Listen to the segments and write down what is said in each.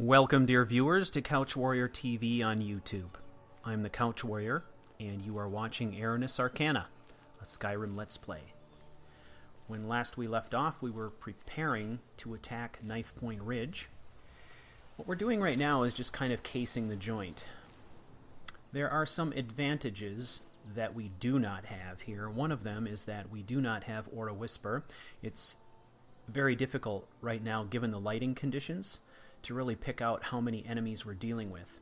Welcome, dear viewers, to CouchWarrior TV on YouTube. I'm the CouchWarrior, and you are watching Aranis Arcana, a Skyrim Let's Play. When last we left off, we were preparing to attack Knife Point Ridge. What we're doing right now is just kind of casing the joint. There are some advantages that we do not have here. One of them is that we do not have Aura Whisper. It's very difficult right now, given the lighting conditions, to really pick out how many enemies we're dealing with.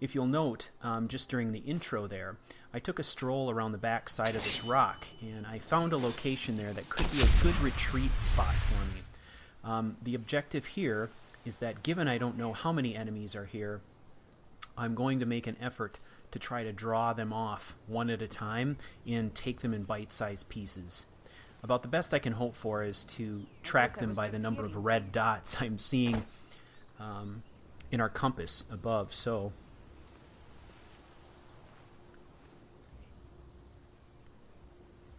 If you'll note, just during the intro there, I took a stroll around the back side of this rock, and I found a location there that could be a good retreat spot for me. The objective here is that, given I don't know how many enemies are here, I'm going to make an effort to try to draw them off one at a time and take them in bite-sized pieces. About the best I can hope for is to track them by the number of red dots I'm seeing in our compass above. So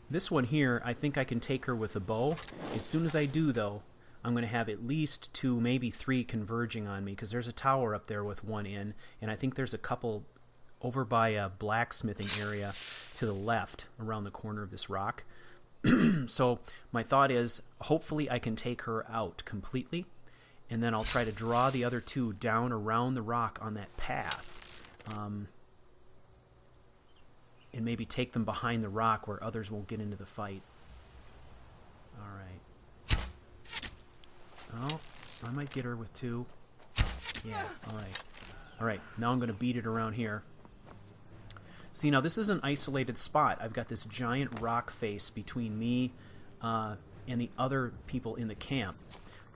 this one here, I think I can take her with a bow. As soon as I do, though, I'm going to have at least 2, maybe 3 converging on me, because there's a tower up there with one in, and I think there's a couple over by a blacksmithing area to the left around the corner of this rock. So my thought is, hopefully I can take her out completely, and then I'll try to draw the other 2 down around the rock on that path, and maybe take them behind the rock where others won't get into the fight. Alright. Oh, I might get her with 2. Yeah, alright. Alright, now I'm going to beat it around here. See, now this is an isolated spot. I've got this giant rock face between me and the other people in the camp.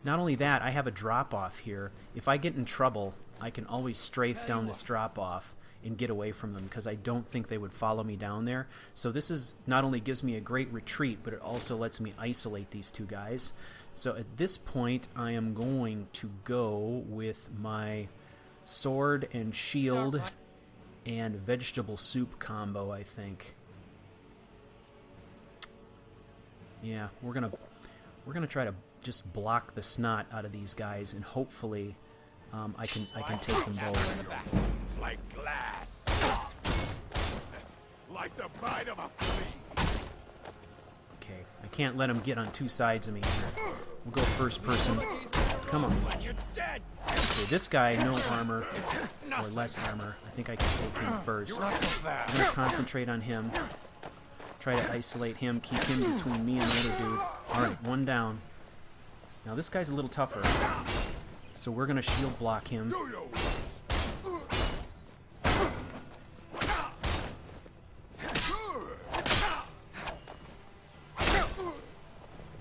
Not only that, I have a drop-off here. If I get in trouble, I can always strafe down this drop-off and get away from them, because I don't think they would follow me down there. So this is not only gives me a great retreat, but it also lets me isolate these 2 guys. So at this point, I am going to go with my sword and shield and vegetable soup combo, I think. Yeah, we're gonna try to just block the snot out of these guys, and hopefully I can take them both. Like glass. Like the bite of a flea. Okay, I can't let them get on 2 sides of me here. We'll go first person. Come on. Okay, this guy, no armor, or less armor. I think I can take him first. I'm going to concentrate on him. Try to isolate him, keep him between me and the other dude. Alright, 1 down. Now this guy's a little tougher, so we're going to shield block him.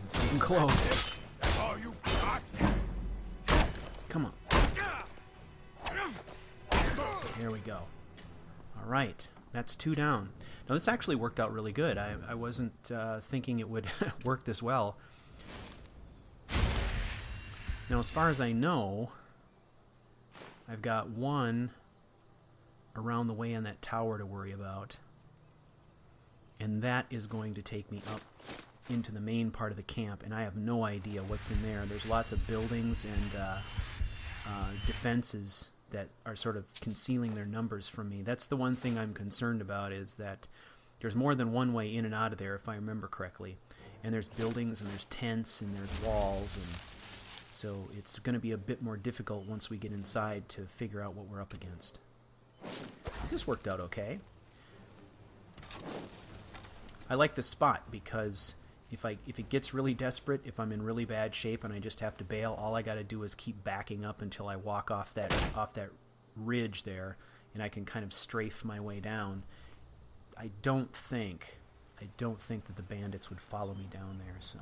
It's getting close. Come on. There we go. Alright, that's 2 down. Now this actually worked out really good. I wasn't thinking it would work this well. Now, as far as I know, I've got 1 around the way in that tower to worry about. And that is going to take me up into the main part of the camp, and I have no idea what's in there. There's lots of buildings and defenses that are sort of concealing their numbers from me. That's the one thing I'm concerned about, is that there's more than one way in and out of there, if I remember correctly. And there's buildings, and there's tents, and there's walls, and so it's going to be a bit more difficult once we get inside to figure out what we're up against. This worked out okay. I like this spot because if it gets really desperate, if I'm in really bad shape and I just have to bail, all I got to do is keep backing up until I walk off that ridge there, and I can kind of strafe my way down. I don't think that the bandits would follow me down there, so.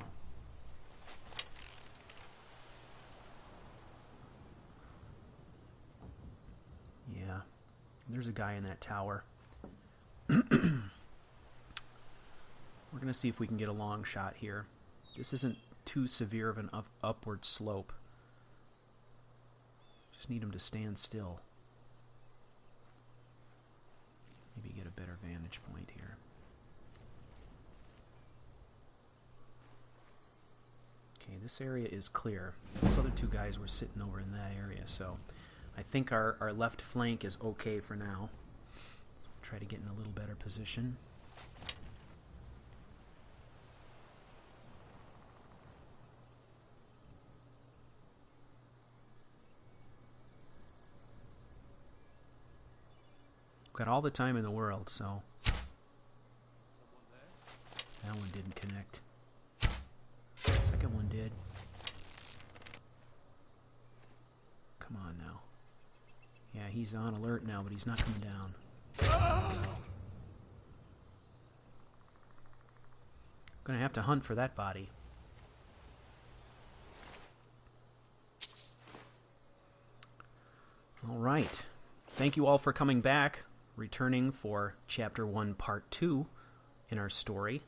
Yeah, there's a guy in that tower. We're going to see if we can get a long shot here. This isn't too severe of an upward slope. Just need him to stand still. Maybe get a better vantage point here. Okay, this area is clear. Those other 2 guys were sitting over in that area, so I think our left flank is okay for now. Try to get in a little better position. Got all the time in the world, so that one didn't connect. Second one did. Come on now. Yeah, he's on alert now, but he's not coming down. Gonna have to hunt for that body. All right. Thank you all for coming back, returning for Chapter 1, Part 2 in our story.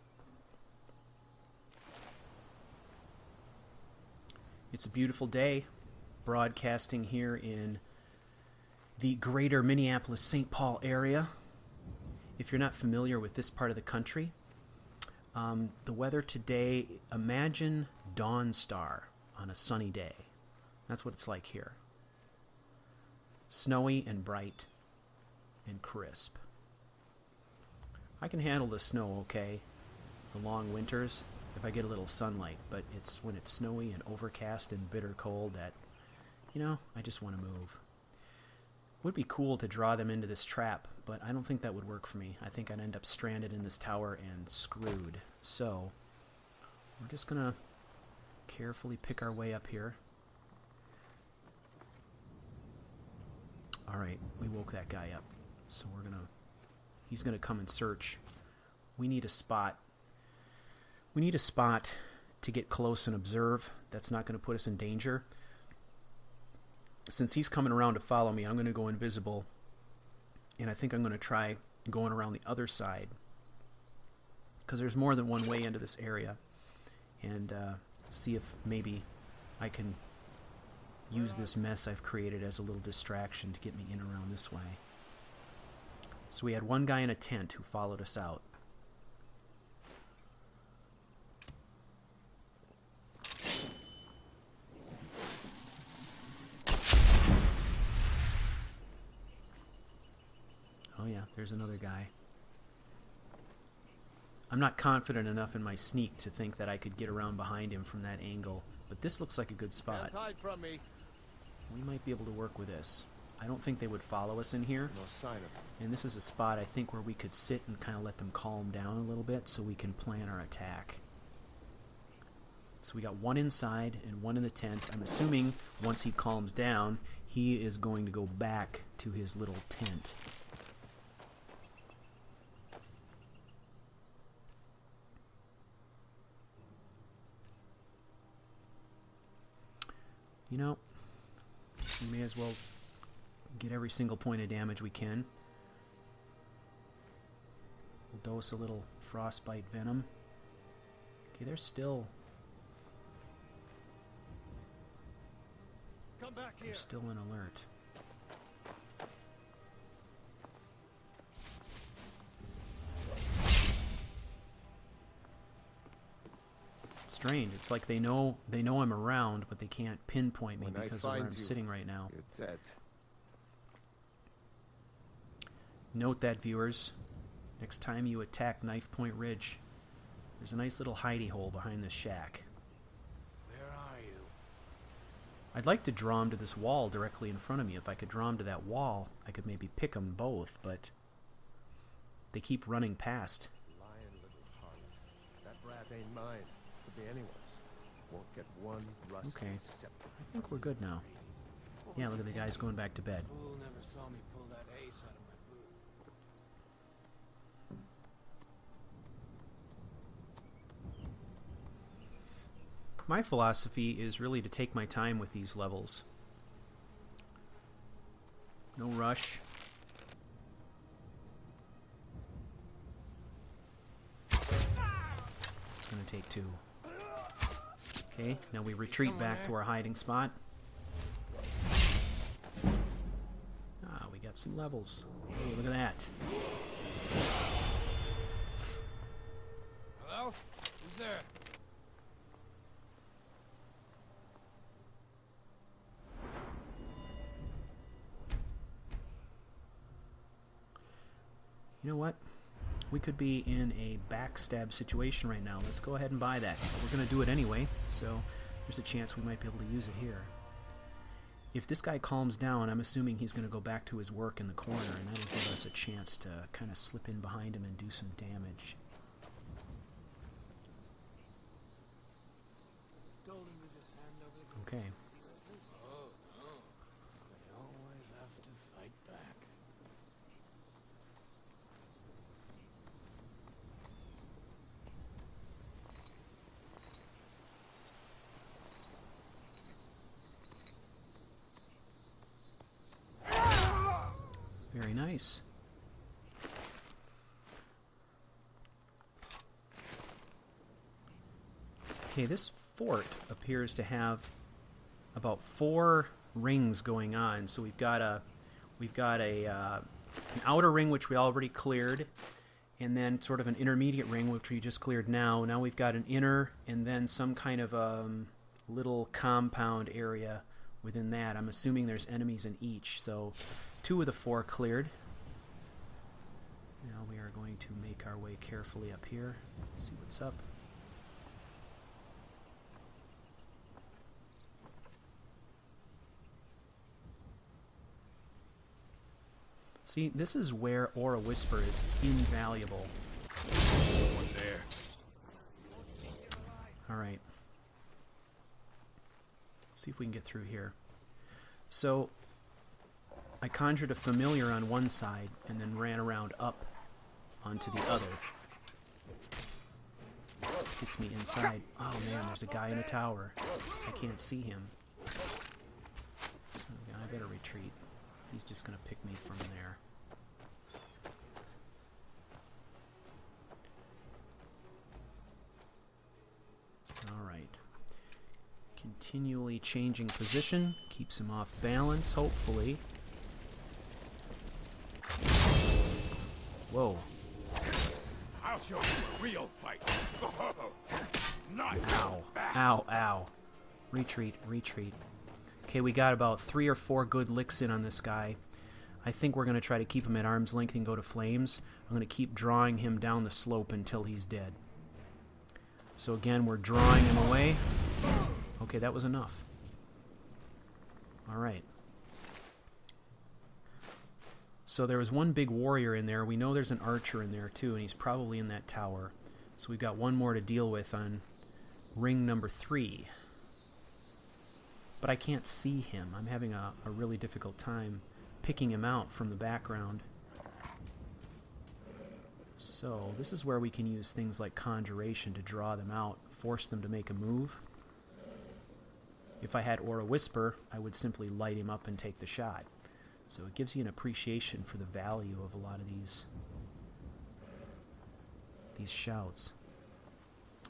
It's a beautiful day, broadcasting here in the greater Minneapolis-St. Paul area. If you're not familiar with this part of the country, the weather today, imagine dawn star on a sunny day. That's what it's like here. Snowy and bright and crisp. I can handle the snow okay, the long winters, if I get a little sunlight, but it's when it's snowy and overcast and bitter cold that, I just want to move. Would be cool to draw them into this trap, but I don't think that would work for me. I think I'd end up stranded in this tower and screwed. So, we're just going to carefully pick our way up here. Alright, we woke that guy up. So he's going to come and search. We need a spot. We need a spot to get close and observe. That's not going to put us in danger. Since he's coming around to follow me, I'm going to go invisible. And I think I'm going to try going around the other side, because there's more than one way into this area. And see if maybe I can use this mess I've created as a little distraction to get me in around this way. So we had one guy in a tent who followed us out. Oh yeah, there's another guy. I'm not confident enough in my sneak to think that I could get around behind him from that angle, but this looks like a good spot. Can't hide from me. We might be able to work with this. I don't think they would follow us in here. No sign of it. And this is a spot, I think, where we could sit and kind of let them calm down a little bit so we can plan our attack. So we got one inside and one in the tent. I'm assuming once he calms down, he is going to go back to his little tent. We may as well get every single point of damage we can. We'll dose a little frostbite venom. Okay, they're still... Come back here. They're still in alert. Strange. It's like they know I'm around, but they can't pinpoint me because of where I'm sitting right now. You're dead. Note that, viewers. Next time you attack Knife Point Ridge, there's a nice little hidey hole behind this shack. Where are you? I'd like to draw him to this wall directly in front of me. If I could draw him to that wall, I could maybe pick them both, but they keep running past. Lying little harlot. That brat ain't mine. Could be anyone's. Won't get one rusty Okay. scepter. I think we're good now. Yeah, look at the guys going back to bed. Fool never saw me pull that ace out of my boot. My philosophy is really to take my time with these levels. No rush. It's going to take two. Okay, now we retreat back to our hiding spot. Ah, we got some levels. Hey, look at that. Hello? Who's there? You know what? We could be in a backstab situation right now. Let's go ahead and buy that. We're going to do it anyway, so there's a chance we might be able to use it here. If this guy calms down, I'm assuming he's going to go back to his work in the corner, and that'll give us a chance to kind of slip in behind him and do some damage. Okay. Oh, no. They always have to fight back. Very nice. Okay, this fort appears to have about 4 rings going on. So we've got an outer ring which we already cleared, and then sort of an intermediate ring which we just cleared now. Now we've got an inner, and then some kind of little compound area within that. I'm assuming there's enemies in each. So 2 of the 4 cleared. Now we are going to make our way carefully up here. See what's up. See, this is where Aura Whisper is invaluable. Someone there. Alright. Let's see if we can get through here. So, I conjured a familiar on one side and then ran around up onto the other. This gets me inside. Oh man, there's a guy in a tower. I can't see him. So I better retreat. He's just going to pick me from there. Alright. Continually changing position. Keeps him off balance, hopefully. Whoa. I'll show you a real fight. Not Ow. fast. Ow, ow. Retreat, retreat. Okay, we got about 3 or 4 good licks in on this guy. I think we're going to try to keep him at arm's length and go to flames. I'm going to keep drawing him down the slope until he's dead. So again, we're drawing him away. Okay, that was enough. Alright. So there was one big warrior in there. We know there's an archer in there too, and he's probably in that tower. So we've got one more to deal with on ring number 3. But I can't see him. I'm having a really difficult time picking him out from the background. So this is where we can use things like conjuration to draw them out, force them to make a move. If I had Aura Whisper, I would simply light him up and take the shot. So it gives you an appreciation for the value of a lot of these shouts.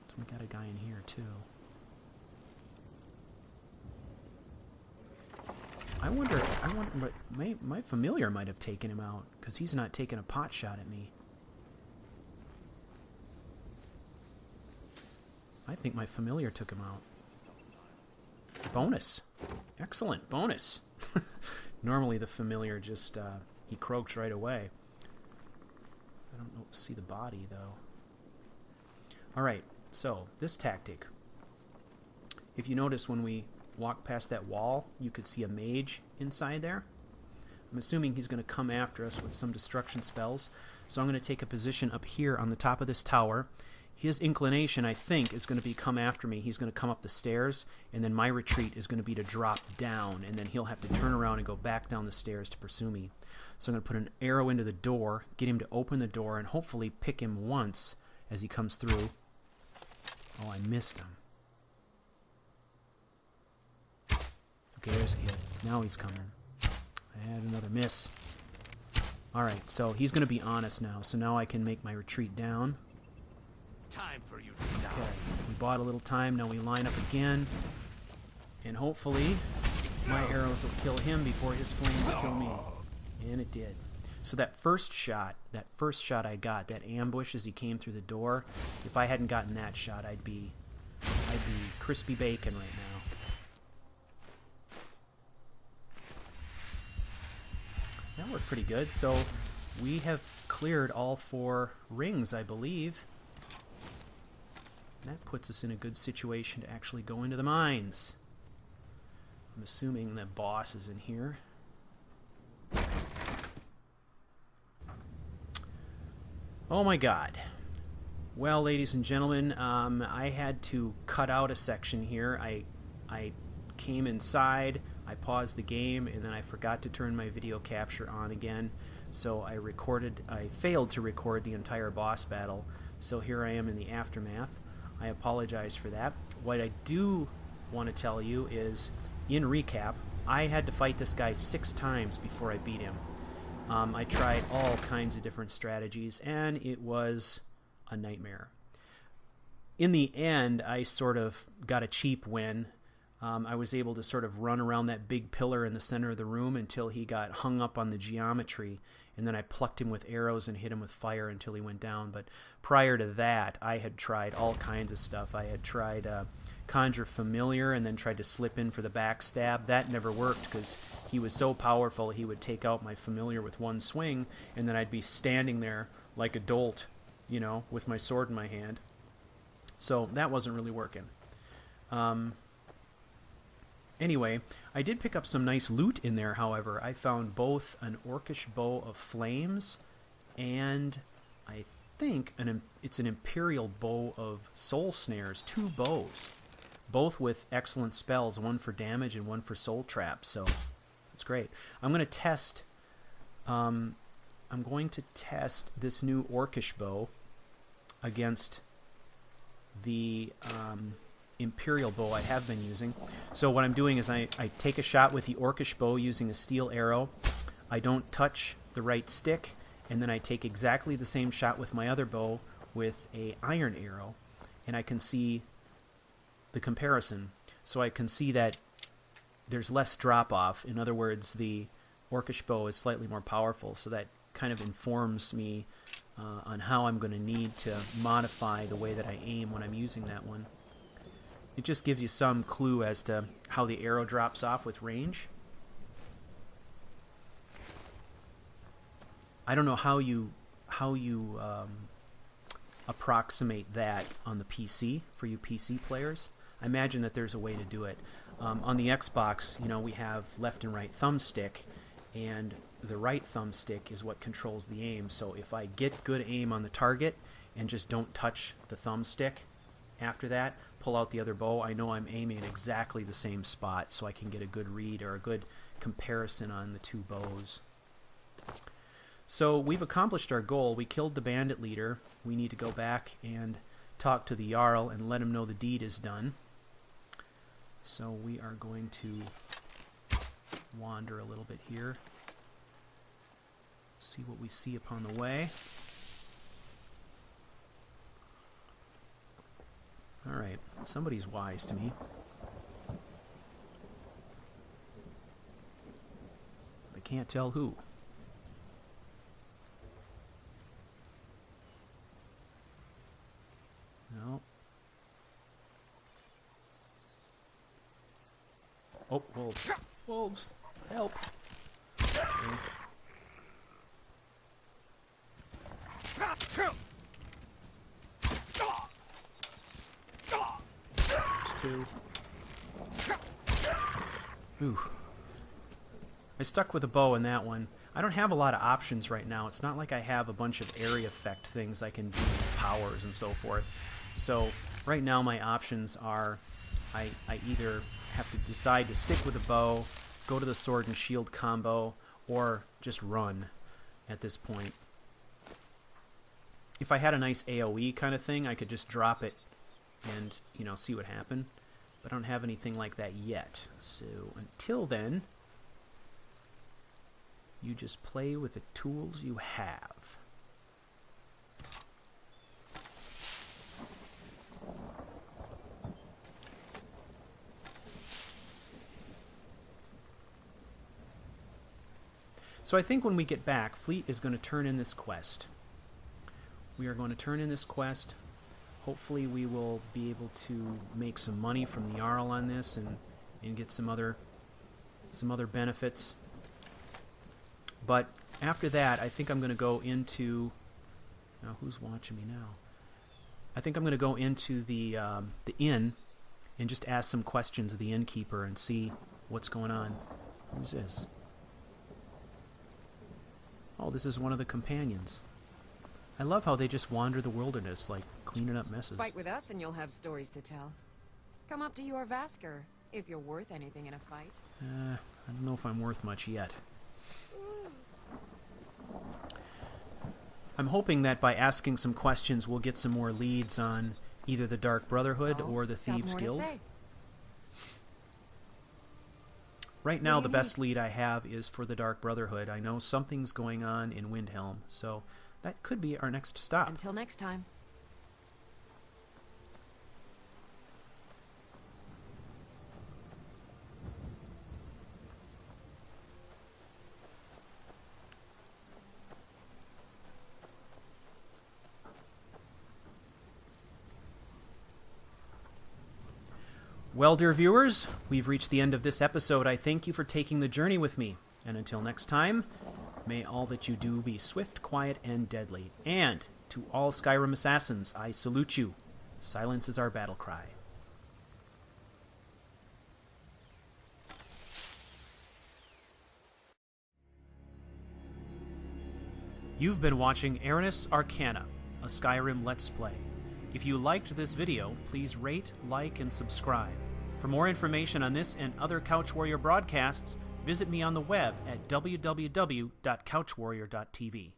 So we got a guy in here too. I wonder, but my familiar might have taken him out, because he's not taking a pot shot at me. I think my familiar took him out. Bonus. Excellent. Bonus. Normally the familiar just, he croaks right away. I don't know, see the body, though. Alright, so, this tactic. If you notice when we walk past that wall, you could see a mage inside there. I'm assuming he's going to come after us with some destruction spells. So I'm going to take a position up here on the top of this tower. His inclination, I think, is going to be come after me. He's going to come up the stairs, and then my retreat is going to be to drop down, and then he'll have to turn around and go back down the stairs to pursue me. So I'm going to put an arrow into the door, get him to open the door, and hopefully pick him once as he comes through. Oh, I missed him. Okay, there's a hit. Now he's coming. I had another miss. Alright, so he's going to be honest now, so now I can make my retreat down. Time for you to die. Okay, we bought a little time, now we line up again. And hopefully, my arrows will kill him before his flames kill me. And it did. So that first shot I got, that ambush as he came through the door, if I hadn't gotten that shot, I'd be crispy bacon right now. That worked pretty good. So we have cleared all 4 rings, I believe. That puts us in a good situation to actually go into the mines. I'm assuming the boss is in here. Oh my god. Well, ladies and gentlemen, I had to cut out a section here. I came inside, I paused the game, and then I forgot to turn my video capture on again. So I failed to record the entire boss battle. So here I am in the aftermath. I apologize for that. What I do want to tell you is, in recap, I had to fight this guy 6 times before I beat him. I tried all kinds of different strategies, and it was a nightmare. In the end, I sort of got a cheap win. I was able to sort of run around that big pillar in the center of the room until he got hung up on the geometry, and then I plucked him with arrows and hit him with fire until he went down. But prior to that, I had tried all kinds of stuff. I had tried Conjure Familiar and then tried to slip in for the backstab. That never worked because he was so powerful he would take out my Familiar with one swing, and then I'd be standing there like a dolt, you know, with my sword in my hand. So that wasn't really working. Anyway, I did pick up some nice loot in there, however. I found both an Orcish Bow of Flames and I think it's an Imperial Bow of Soul Snares. 2 bows. Both with excellent spells, one for damage and one for soul traps, so that's great. I'm going to test this new Orcish Bow against the Imperial Bow I have been using. So what I'm doing is I take a shot with the Orcish Bow using a steel arrow. I don't touch the right stick, and then I take exactly the same shot with my other bow with a iron arrow, and I can see the comparison. So I can see that there's less drop-off. In other words, the Orcish Bow is slightly more powerful, so that kind of informs me on how I'm going to need to modify the way that I aim when I'm using that one. It just gives you some clue as to how the arrow drops off with range. I don't know how you approximate that on the PC for you PC players. I imagine that there's a way to do it. On the Xbox, you know, we have left and right thumbstick, and the right thumbstick is what controls the aim. So if I get good aim on the target and just don't touch the thumbstick after that, pull out the other bow, I know I'm aiming at exactly the same spot, so I can get a good read or a good comparison on the 2 bows. So we've accomplished our goal. We killed the bandit leader. We need to go back and talk to the Jarl and let him know the deed is done. So we are going to wander a little bit here. See what we see upon the way. Alright, somebody's wise to me. I can't tell who. No. Oh, wolves. Wolves! Help! Okay. There's 2. Ooh. I stuck with a bow in that one. I don't have a lot of options right now. It's not like I have a bunch of area effect things I can do, powers and so forth. So right now my options are I either have to decide to stick with a bow, go to the sword and shield combo, or just run at this point. If I had a nice AoE kind of thing, I could just drop it and, you know, see what happened. But I don't have anything like that yet. So until then, you just play with the tools you have. So I think when we get back, Fleet is going to turn in this quest. We are going to turn in this quest. Hopefully we will be able to make some money from the Jarl on this and get some other benefits. But after that, I think I'm going to go into... Now, who's watching me now? I think I'm going to go into the inn and just ask some questions of the innkeeper and see what's going on. Who's this? Oh, this is one of the companions. I love how they just wander the wilderness, like cleaning up messes. Fight with us and you'll have stories to tell. Come up to your Vasker, if you're worth anything in a fight. I don't know if I'm worth much yet. I'm hoping that by asking some questions, we'll get some more leads on either the Dark Brotherhood or the Thieves' Guild. Right now, the best lead I have is for the Dark Brotherhood. I know something's going on in Windhelm, so that could be our next stop. Until next time. Well, dear viewers, we've reached the end of this episode. I thank you for taking the journey with me. And until next time, may all that you do be swift, quiet, and deadly. And to all Skyrim assassins, I salute you. Silence is our battle cry. You've been watching Arcane Arcana, a Skyrim Let's Play. If you liked this video, please rate, like, and subscribe. For more information on this and other CouchWarrior broadcasts, visit me on the web at www.couchwarrior.tv.